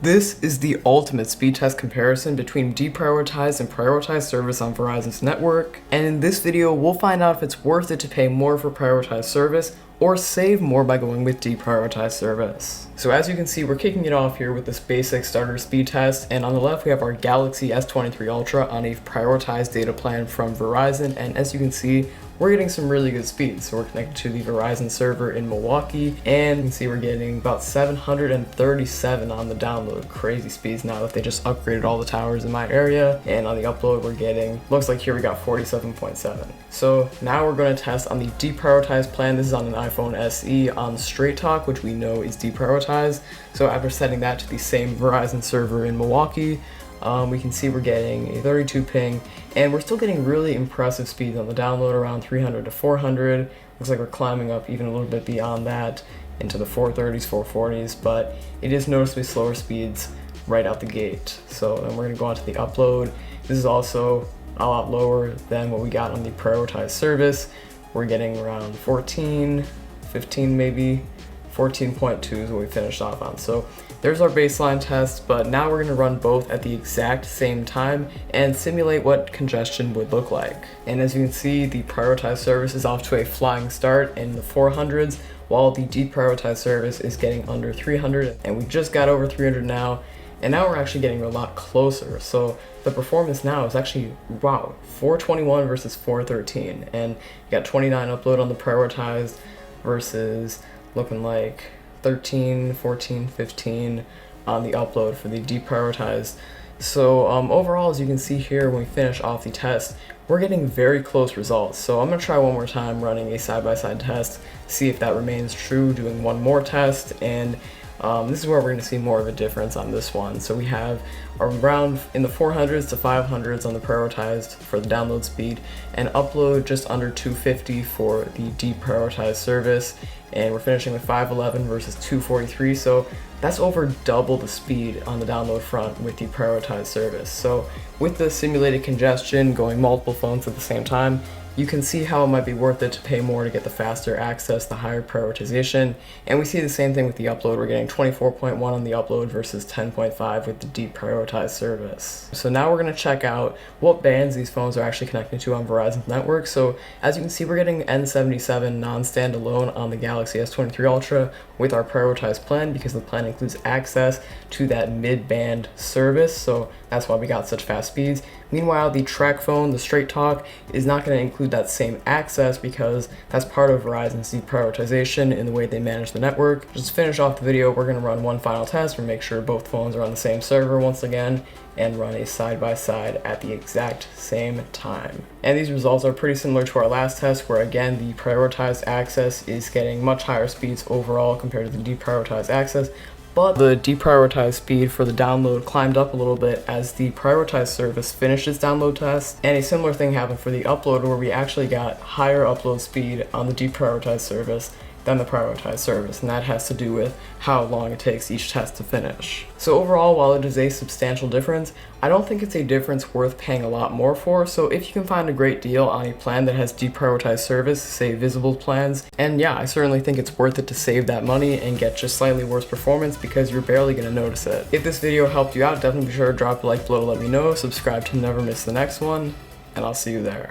This is the ultimate speed test comparison between deprioritized and prioritized service on Verizon's network, and in this video we'll find out if it's worth it to pay more for prioritized service or save more by going with deprioritized service. So as you can see, we're kicking it off here with this basic starter speed test, and on the left we have our Galaxy S23 Ultra on a prioritized data plan from Verizon, and as you can see, we're getting some really good speeds. So we're connected to the Verizon server in Milwaukee, and you can see we're getting about 737 on the download. Crazy speeds now that they just upgraded all the towers in my area, and on the upload we're getting, looks like here we got 47.7. So now we're going to test on the deprioritized plan. This is on an iPhone SE on Straight Talk, which we know is deprioritized. So after setting that to the same Verizon server in Milwaukee, we can see we're getting a 32 ping, and we're still getting really impressive speeds on the download, around 300 to 400. Looks like we're climbing up even a little bit beyond that into the 430s, 440s, but it is noticeably slower speeds right out the gate. So then we're going to go on to the upload. This is also a lot lower than what we got on the prioritized service. We're getting around 14, 15 maybe. 14.2 is what we finished off on. So there's our baseline test, but now we're going to run both at the exact same time and simulate what congestion would look like. And as you can see, the prioritized service is off to a flying start in the 400s, while the deprioritized service is getting under 300, and we just got over 300 now, and now we're actually getting a lot closer. So the performance now is actually, wow, 421 versus 413, and you got 29 upload on the prioritized versus looking like 13, 14, 15 on the upload for the deprioritized. So overall, as you can see here, when we finish off the test, we're getting very close results. So I'm going to try one more time running a side-by-side test, see if that remains true, doing one more test, and this is where we're going to see more of a difference on this one. So we have around in the 400s to 500s on the prioritized for the download speed, and upload just under 250 for the deprioritized service, and we're finishing with 511 versus 243. So that's over double the speed on the download front with the prioritized service. So with the simulated congestion going multiple phones at the same time, you can see how it might be worth it to pay more to get the faster access, the higher prioritization. And we see the same thing with the upload. We're getting 24.1 on the upload versus 10.5 with the deprioritized service. So now we're going to check out what bands these phones are actually connecting to on Verizon's network. So as you can see, we're getting N77 non-standalone on the Galaxy S23 Ultra with our prioritized plan, because the plan includes access to that mid-band service. So that's why we got such fast speeds. Meanwhile, the track phone, the Straight Talk, is not going to include that same access because that's part of Verizon's deprioritization in the way they manage the network. Just to finish off the video, we're going to run one final test to make sure both phones are on the same server once again, and run a side-by-side at the exact same time. And these results are pretty similar to our last test, where again the prioritized access is getting much higher speeds overall compared to the deprioritized access, but the deprioritized speed for the download climbed up a little bit as the prioritized service finished its download test, and a similar thing happened for the upload, where we actually got higher upload speed on the deprioritized service than the prioritized service, and that has to do with how long it takes each test to finish. So overall, while it is a substantial difference, I don't think it's a difference worth paying a lot more for. So if you can find a great deal on a plan that has deprioritized service, say visible plans, and yeah, I certainly think it's worth it to save that money and get just slightly worse performance, because you're barely going to notice it. If this video helped you out, definitely be sure to drop a like below to let me know, subscribe to never miss the next one, and I'll see you there.